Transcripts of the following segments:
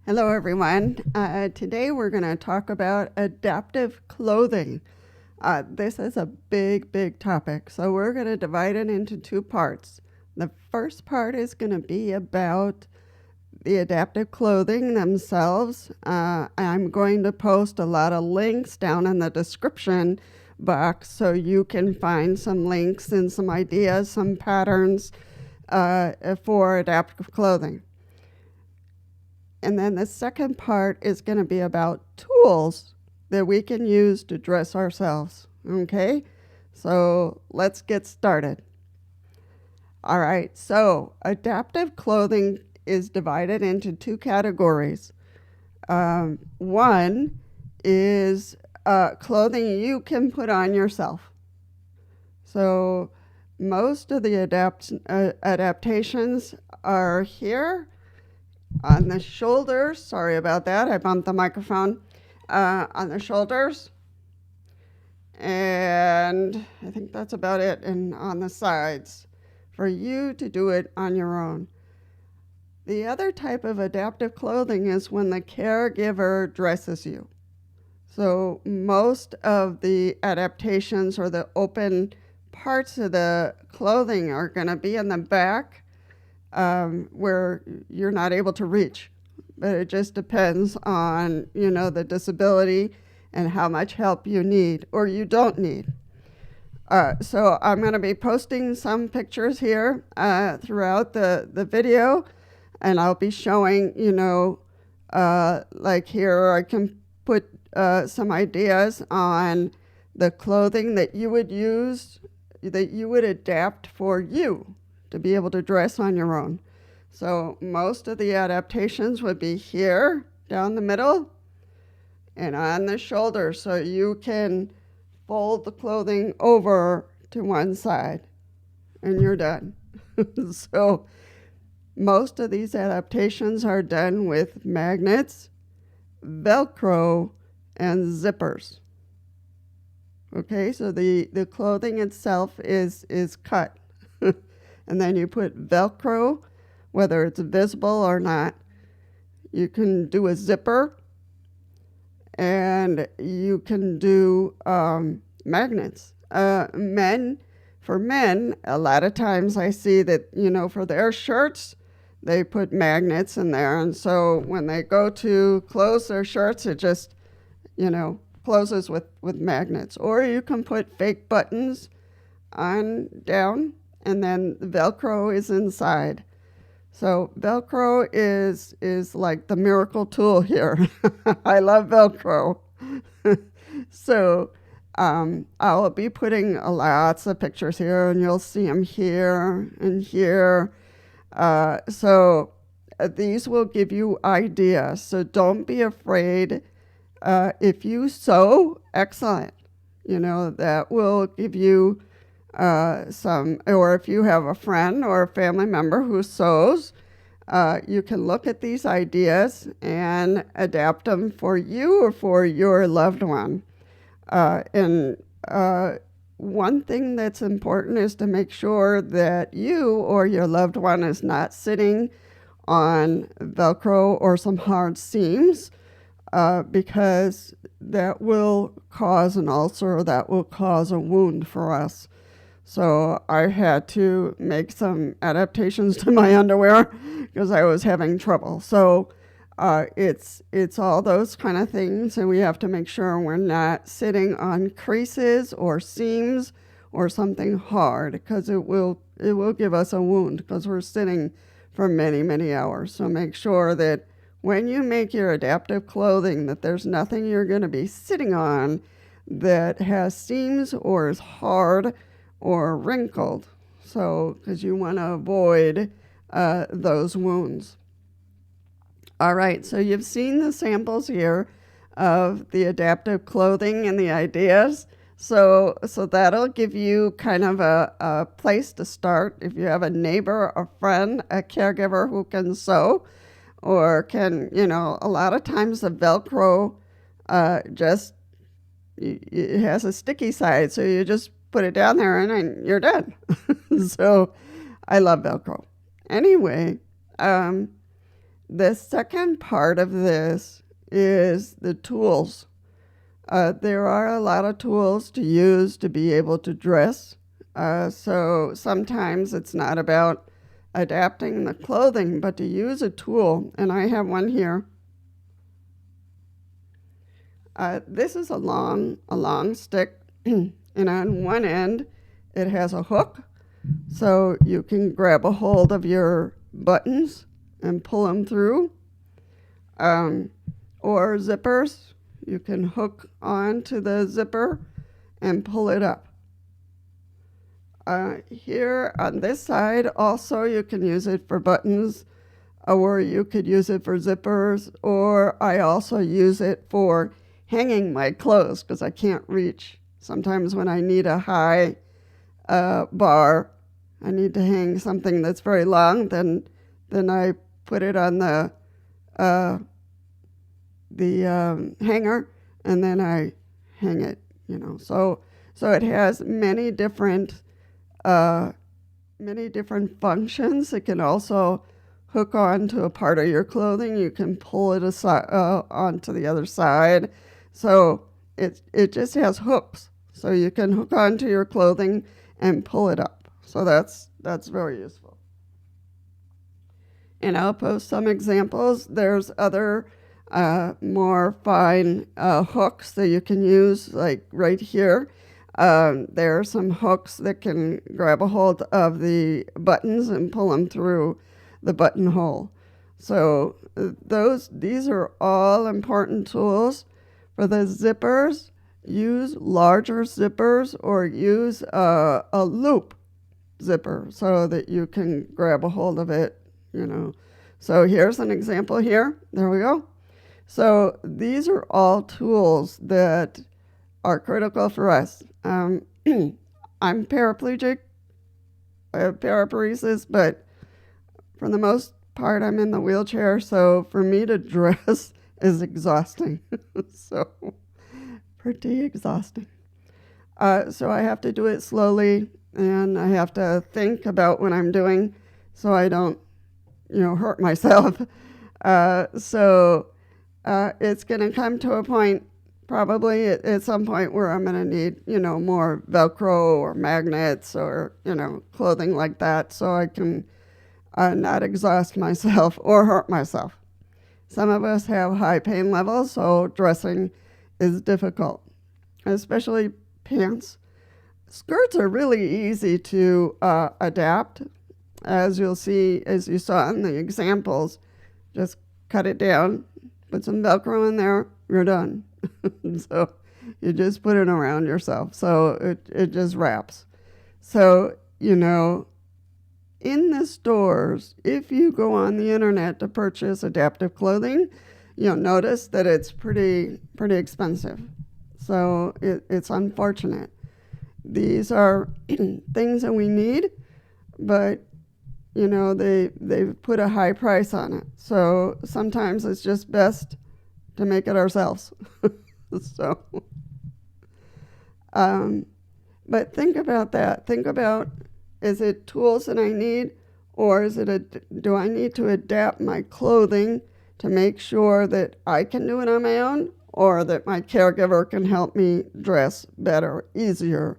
Hello, everyone. Today we're going to talk about adaptive clothing. This is a big topic, so we're going to divide it into two parts. The first part is going to be about the adaptive clothing themselves. I'm going to post a lot of links down in the description box so you can find some links and some ideas, some patterns for adaptive clothing. And then the second part is going to be about tools that we can use to dress ourselves. Okay? So let's get started. All right, so adaptive clothing is divided into two categories. One is clothing you can put on yourself. So most of the adaptations are here on the shoulders. Sorry about that. I bumped the microphone. On the shoulders. And I think that's about it. And on the sides for you to do it on your own. The other type of adaptive clothing is when the caregiver dresses you. So most of the adaptations or the open parts of the clothing are going to be in the back where you're not able to reach. But it just depends on, the disability and how much help you need or you don't need. So I'm going to be posting some pictures here throughout the video, and I'll be showing, like here I can put some ideas on the clothing that you would use, that you would adapt for you to be able to dress on your own. So most of the adaptations would be here, down the middle, and on the shoulder, so you can fold the clothing over to one side, and you're done. So most of these adaptations are done with magnets, Velcro, and zippers. Okay, so the clothing itself is cut. And then you put Velcro, whether it's visible or not. You can do a zipper, and you can do magnets. For men, a lot of times I see that, for their shirts, they put magnets in there. And so when they go to close their shirts, it just, closes with magnets. Or you can put fake buttons on down, and then the Velcro is inside. So Velcro is like the miracle tool here. I love Velcro. So I'll be putting lots of pictures here, and you'll see them here and here. So these will give you ideas. So don't be afraid. If you sew, excellent. That will give you some, or if you have a friend or a family member who sews, you can look at these ideas and adapt them for you or for your loved one. And one thing that's important is to make sure that you or your loved one is not sitting on Velcro or some hard seams, because that will cause an ulcer, or that will cause a wound for us. So I had to make some adaptations to my underwear because I was having trouble. So it's all those kind of things, and we have to make sure we're not sitting on creases or seams or something hard, because it will give us a wound because we're sitting for many hours. So make sure that when you make your adaptive clothing, that there's nothing you're going to be sitting on that has seams or is hard or wrinkled, so because you want to avoid those wounds. All right, so you've seen the samples here of the adaptive clothing and the ideas. So that'll give you kind of a place to start. If you have a neighbor, a friend, a caregiver who can sew, or can, a lot of times the Velcro just, it has a sticky side, so you just put it down there and you're done. So I love Velcro. Anyway, The second part of this is the tools. There are a lot of tools to use to be able to dress. So sometimes it's not about adapting the clothing, but to use a tool. And I have one here. This is a long stick, and on one end it has a hook, so you can grab a hold of your buttons and pull them through. Or zippers, you can hook onto the zipper and pull it up. Here on this side, also you can use it for buttons, or you could use it for zippers, or I also use it for hanging my clothes because I can't reach. Sometimes when I need a high bar, I need to hang something that's very long, then I put it on the hanger, and then I hang it, So it has many different functions. It can also hook on to a part of your clothing. You can pull it aside, onto the other side. So it just has hooks. So you can hook onto your clothing and pull it up. So that's very useful. And I'll post some examples. There's other more fine hooks that you can use, like right here. There are some hooks that can grab a hold of the buttons and pull them through the buttonhole. So these are all important tools. For the zippers, use larger zippers or use a loop zipper so that you can grab a hold of it, So here's an example here. There we go. So these are all tools that are critical for us. I'm paraplegic, I have paraparesis, but for the most part, I'm in the wheelchair. So for me to dress is exhausting. So pretty exhausting. So I have to do it slowly, and I have to think about what I'm doing so I don't, hurt myself. So it's going to come to a point, probably at some point, where I'm going to need, more Velcro or magnets or, clothing like that, so I can not exhaust myself or hurt myself. Some of us have high pain levels, so dressing is difficult, especially pants. Skirts are really easy to adapt, as you saw in the examples. Just cut it down, put some Velcro in there, you're done. So you just put it around yourself, so it just wraps. So, in the stores, if you go on the internet to purchase adaptive clothing, you'll notice that it's pretty expensive. So it's unfortunate. These are things that we need, but they've put a high price on it. So sometimes it's just best to make it ourselves. So, but think about that. Think about, is it tools that I need, or do I need to adapt my clothing to make sure that I can do it on my own, or that my caregiver can help me dress better, easier?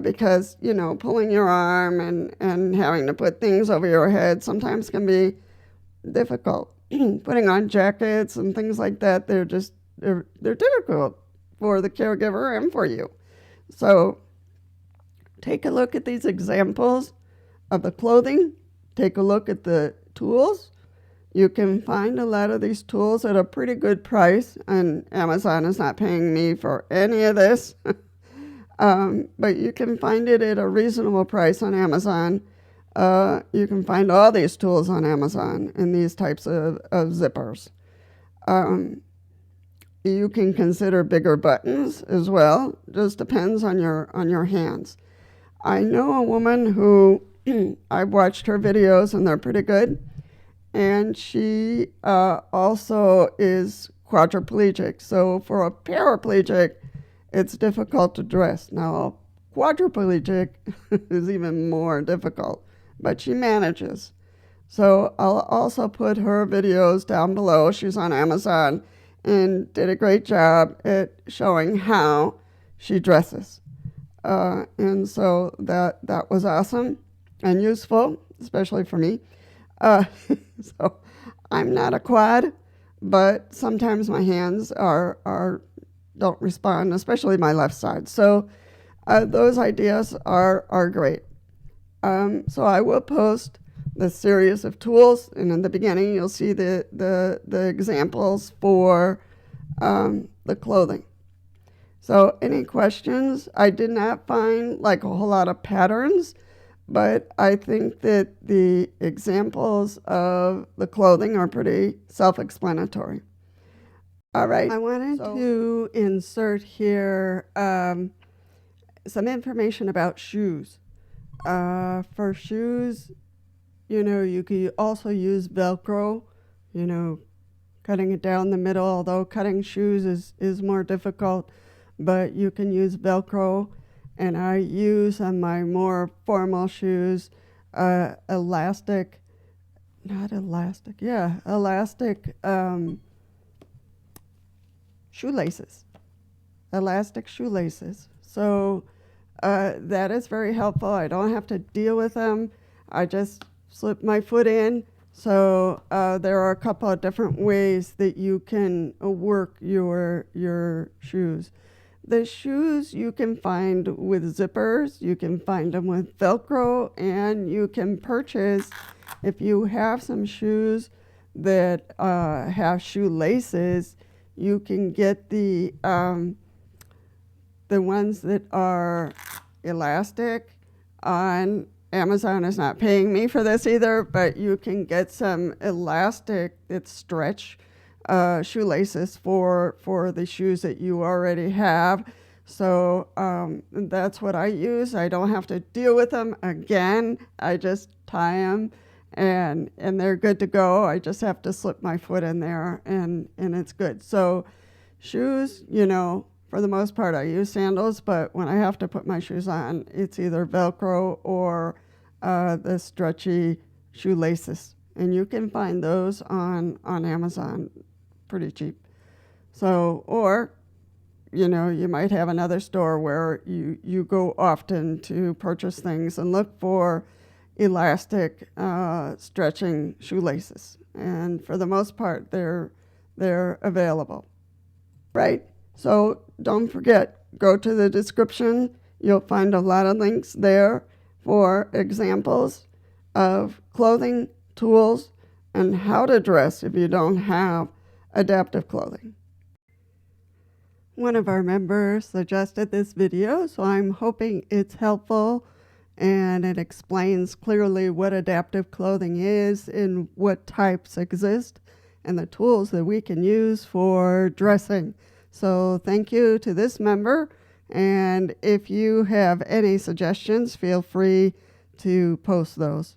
Because, pulling your arm and having to put things over your head sometimes can be difficult. Putting on jackets and things like that, they're difficult for the caregiver and for you. So take a look at these examples of the clothing. Take a look at the tools. You can find a lot of these tools at a pretty good price, and Amazon is not paying me for any of this. But you can find it at a reasonable price on Amazon. You can find all these tools on Amazon in these types of zippers. You can consider bigger buttons as well. Just depends on your hands. I know a woman who I've watched her videos, and they're pretty good. And she also is quadriplegic. So for a paraplegic, it's difficult to dress. Now, quadriplegic is even more difficult, but she manages. So I'll also put her videos down below. She's on Amazon and did a great job at showing how she dresses. And so that was awesome and useful, especially for me. So I'm not a quad, but sometimes my hands don't respond, especially my left side. So those ideas are great. So I will post the series of tools, and in the beginning you'll see the examples for the clothing. So any questions? I did not find like a whole lot of patterns, but I think that the examples of the clothing are pretty self-explanatory. All right. I wanted to insert here some information about shoes. For shoes, you could also use Velcro, cutting it down the middle, although cutting shoes is more difficult, but you can use Velcro. And I use on my more formal shoes elastic shoelaces. Elastic shoelaces. So that is very helpful. I don't have to deal with them. I just slip my foot in. So there are a couple of different ways that you can work your shoes. The shoes you can find with zippers, you can find them with Velcro, and you can purchase, if you have some shoes that have shoelaces, you can get the ones that are elastic on Amazon. Is not paying me for this either, but you can get some elastic that stretch shoelaces for the shoes that you already have. So that's what I use. I don't have to deal with them again. I just tie them and they're good to go. I just have to slip my foot in there and it's good. So shoes, for the most part I use sandals, but when I have to put my shoes on, it's either Velcro or the stretchy shoelaces. And you can find those on Amazon pretty cheap. So, or, you might have another store where you go often to purchase things and look for elastic stretching shoelaces. And for the most part, they're available, right? So don't forget, go to the description. You'll find a lot of links there for examples of clothing, tools, and how to dress if you don't have adaptive clothing. One of our members suggested this video, so I'm hoping it's helpful and it explains clearly what adaptive clothing is and what types exist and the tools that we can use for dressing. So thank you to this member, and if you have any suggestions, feel free to post those.